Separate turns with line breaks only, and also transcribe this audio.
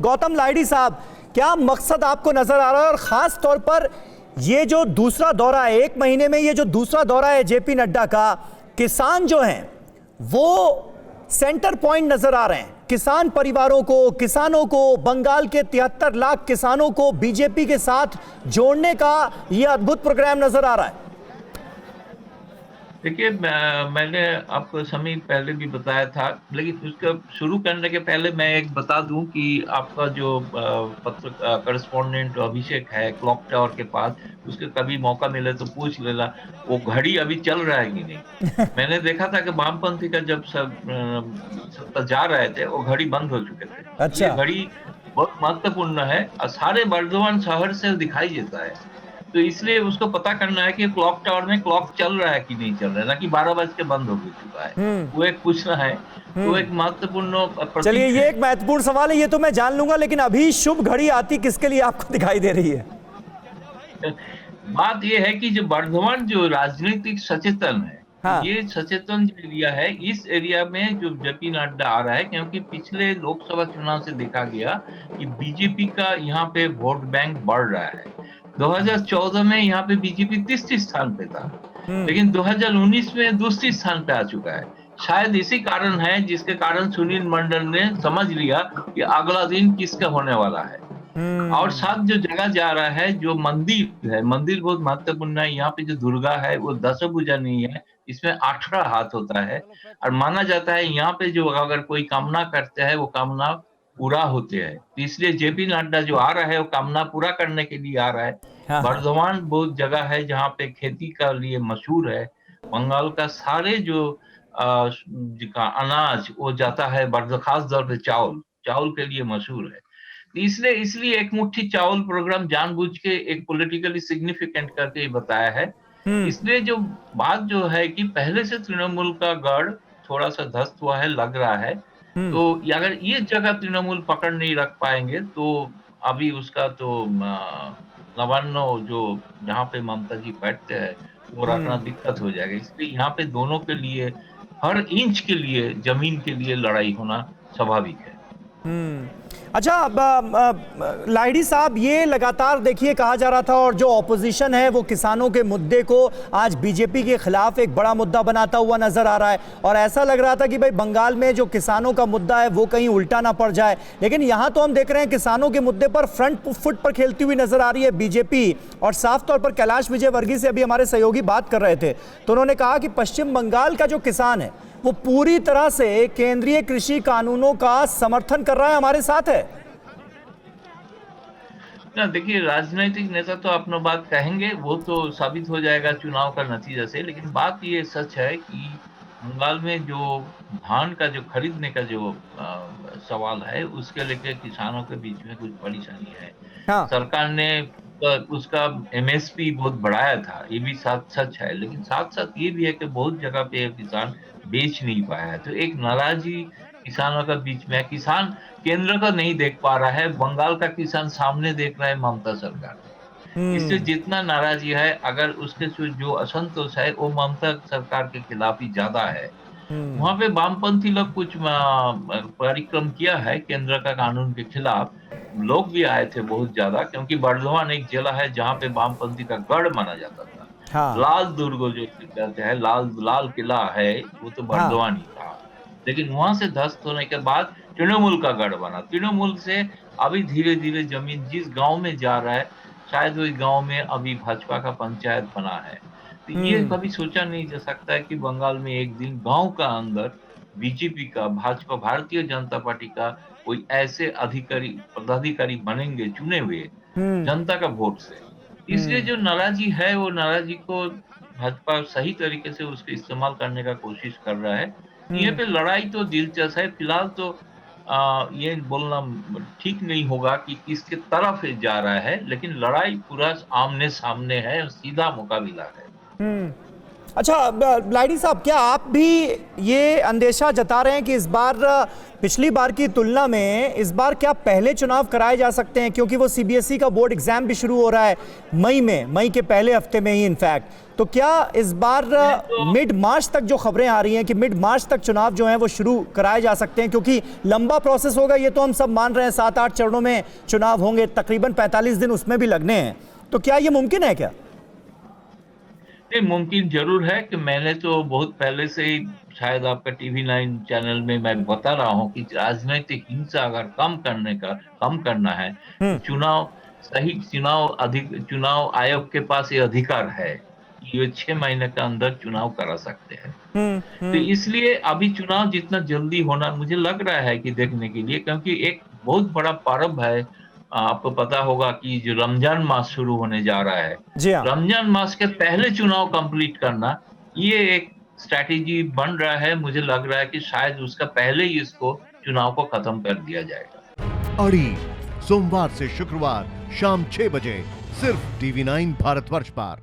गौतम लाहिड़ी साहब, क्या मकसद आपको नजर आ रहा है, और खास तौर पर ये जो दूसरा दौरा है, 1 महीने में ये जो दूसरा दौरा है जेपी नड्डा का, किसान जो हैं वो सेंटर पॉइंट नजर आ रहे हैं। किसान परिवारों को, किसानों को, बंगाल के 73 लाख किसानों को बीजेपी के साथ जोड़ने का ये अद्भुत प्रोग्राम नजर आ रहा है।
देखिए, मैंने आपको समय पहले भी बताया था, लेकिन उसका शुरू करने के पहले मैं एक बता दूं कि आपका जो पत्र करस्पॉन्डेंट अभिषेक है क्लॉक टावर के पास, उसके कभी मौका मिले तो पूछ लेना वो घड़ी अभी चल रहा है कि नहीं। मैंने देखा था कि वामपंथी का जब सब सत्ता जा रहे थे वो घड़ी बंद हो चुके थे।
अच्छा।
ये घड़ी बहुत महत्वपूर्ण है और सारे वर्धमान शहर से दिखाई देता है। तो इसलिए उसको पता करना है कि क्लॉक टावर में क्लॉक चल रहा है कि नहीं चल रहा है, ना कि 12 बज के बंद हो चुका है।
हम्म।
वो एक पूछना है। तो एक महत्वपूर्ण
चलिए,
प्रतीक
ये
है।
एक महत्वपूर्ण सवाल है, ये तो मैं जान लूंगा, लेकिन अभी शुभ घड़ी आती किसके लिए आपको दिखाई दे रही है?
बात यह है कि जो वर्धमान जो राजनीतिक सचेतन है,
हाँ।
ये सचेतन जो एरिया है, इस एरिया में जो जेपी नड्डा आ रहा है, क्योंकि पिछले लोकसभा चुनाव से देखा गया कि बीजेपी का यहाँ पे वोट बैंक बढ़ रहा है। 2014 में यहाँ पे बीजेपी तीसरे स्थान पे था, लेकिन 2019 में दूसरे स्थान पे आ चुका है। शायद इसी कारण है जिसके कारण सुनील मंडल ने समझ लिया कि अगला दिन किसका होने वाला है। और साथ जो जगह जा रहा है, जो मंदिर है, मंदिर बहुत महत्वपूर्ण है। यहाँ पे जो दुर्गा है वो 10 भुजा नहीं है, इसमें 18 हाथ होता है। और माना जाता है यहाँ पे जो अगर कोई कामना करते हैं वो कामना पूरा होते हैं। तो इसलिए जेपी नड्डा जो आ रहा है वो कामना पूरा करने के लिए आ रहा है।
हाँ। हाँ।
बर्धमान बहुत जगह है जहाँ पे खेती का लिए मशहूर है। बंगाल का सारे जो अनाज वो जाता है, खास तौर पे चावल, चावल के लिए मशहूर है। इसलिए इसलिए एक मुट्ठी चावल प्रोग्राम जानबूझ के एक पॉलिटिकली सिग्निफिकेंट करके बताया है। इसलिए जो बात जो है कि पहले से तृणमूल का गढ़ थोड़ा सा ध्वस्त हुआ है लग रहा है। तो अगर ये जगह तृणमूल पकड़ नहीं रख पाएंगे तो अभी उसका तो नवान्न जो जहाँ पे ममता जी बैठते हैं वो रखना दिक्कत हो जाएगा। इसलिए यहाँ पे दोनों के लिए हर इंच के लिए जमीन के लिए लड़ाई होना स्वाभाविक है।
अच्छा, लाहिड़ी साहब, ये लगातार देखिए कहा जा रहा था, और जो ऑपोजिशन है वो किसानों के मुद्दे को आज बीजेपी के खिलाफ एक बड़ा मुद्दा बनाता हुआ नजर आ रहा है, और ऐसा लग रहा था कि भाई बंगाल में जो किसानों का मुद्दा है वो कहीं उल्टा ना पड़ जाए। लेकिन यहां तो हम देख रहे हैं किसानों के मुद्दे पर फ्रंट फुट पर खेलती हुई नजर आ रही है बीजेपी। और साफ तौर पर कैलाश विजयवर्गीय से अभी हमारे सहयोगी बात कर रहे थे, तो उन्होंने कहा कि पश्चिम बंगाल का जो किसान है वो पूरी तरह से केंद्रीय कृषि कानूनों का समर्थन कर रहा है, हमारे साथ है।
ना देखिए, राजनीतिक नेता तो अपना बात कहेंगे, वो तो साबित हो जाएगा चुनाव का नतीजा से। लेकिन बात ये सच है कि बंगाल में जो धान का जो खरीदने का जो सवाल है उसके लेके किसानों के बीच में कुछ परेशानी है।
हाँ।
सरकार ने उसका एमएसपी बहुत बढ़ाया था, ये भी साथ सच है। लेकिन साथ साथ ये भी है कि बहुत जगह पे किसान बेच नहीं पाया है। तो एक नाराजगी किसानों का बीच में है। किसान केंद्र का नहीं देख पा रहा है, बंगाल का किसान सामने देख रहा है ममता सरकार को। इससे जितना नाराजगी है, अगर उसके जो असंतोष है वो ममता सरकार के खिलाफ ही ज्यादा है। वहां पे वामपंथी लोग कुछ परिक्रम किया है केंद्र का कानून के खिलाफ। लोग भी आए थे बहुत ज्यादा, क्योंकि बर्धमान एक जिला है जहाँ पे वामपंथी का गढ़ माना जाता था।
हाँ।
लाल दुर्ग जो कहते हैं, लाल लाल किला है, वो तो
हाँ।
बर्धमान ही था। लेकिन वहां से ध्वस्त होने के बाद तृणमूल का गढ़ बना। तृणमूल से अभी धीरे धीरे जमीन जिस गांव में जा रहा है, शायद उस गांव में अभी भाजपा का पंचायत बना है। तो ये कभी सोचा नहीं जा सकता है कि बंगाल में एक दिन गांव का अंदर बीजेपी का, भाजपा, भारतीय जनता पार्टी का कोई ऐसे अधिकारी पदाधिकारी बनेंगे चुने हुए जनता का वोट से। इसलिए जो नाराजगी है वो नाराजगी को भाजपा सही तरीके से उसके इस्तेमाल करने का कोशिश कर रहा है। ये पे लड़ाई तो दिलचस्प है। फिलहाल तो ये बोलना ठीक नहीं होगा कि किसके तरफ जा रहा है, लेकिन लड़ाई पूरा आमने सामने है, सीधा मुकाबला है।
अच्छा लाइडी साहब, क्या आप भी ये अंदेशा जता रहे हैं कि इस बार पिछली बार की तुलना में इस बार क्या पहले चुनाव कराए जा सकते हैं, क्योंकि वो सीबीएसई का बोर्ड एग्जाम भी शुरू हो रहा है मई के पहले हफ्ते में ही इनफैक्ट। तो क्या इस बार मिड मार्च तक जो खबरें आ रही हैं कि मिड मार्च तक चुनाव जो हैं वो शुरू कराए जा सकते हैं, क्योंकि लंबा प्रोसेस होगा, ये तो हम सब मान रहे हैं, 7-8 चरणों में चुनाव होंगे, तकरीबन 45 दिन उसमें भी लगने हैं, तो क्या ये मुमकिन है क्या?
मुमकिन जरूर है कि मैंने तो बहुत पहले से ही शायद आपका टीवी9 चैनल में मैं बता रहा हूं कि राजनीतिक हिंसा अगर कम करना है तो चुनाव आयोग के पास ये अधिकार है कि ये 6 महीने के अंदर चुनाव करा सकते हैं। तो इसलिए अभी चुनाव जितना जल्दी होना मुझे लग रहा है कि देखने के लिए, क्योंकि एक बहुत बड़ा पर्व है, आपको पता होगा कि जो रमजान मास शुरू होने जा रहा है,
जी हाँ।
रमजान मास के पहले चुनाव कंप्लीट करना, ये एक स्ट्रैटेजी बन रहा है। मुझे लग रहा है कि शायद उसका पहले ही इसको चुनाव को खत्म कर दिया जाएगा।
अड़ी सोमवार से शुक्रवार शाम 6 बजे सिर्फ टीवी9 भारतवर्ष पर।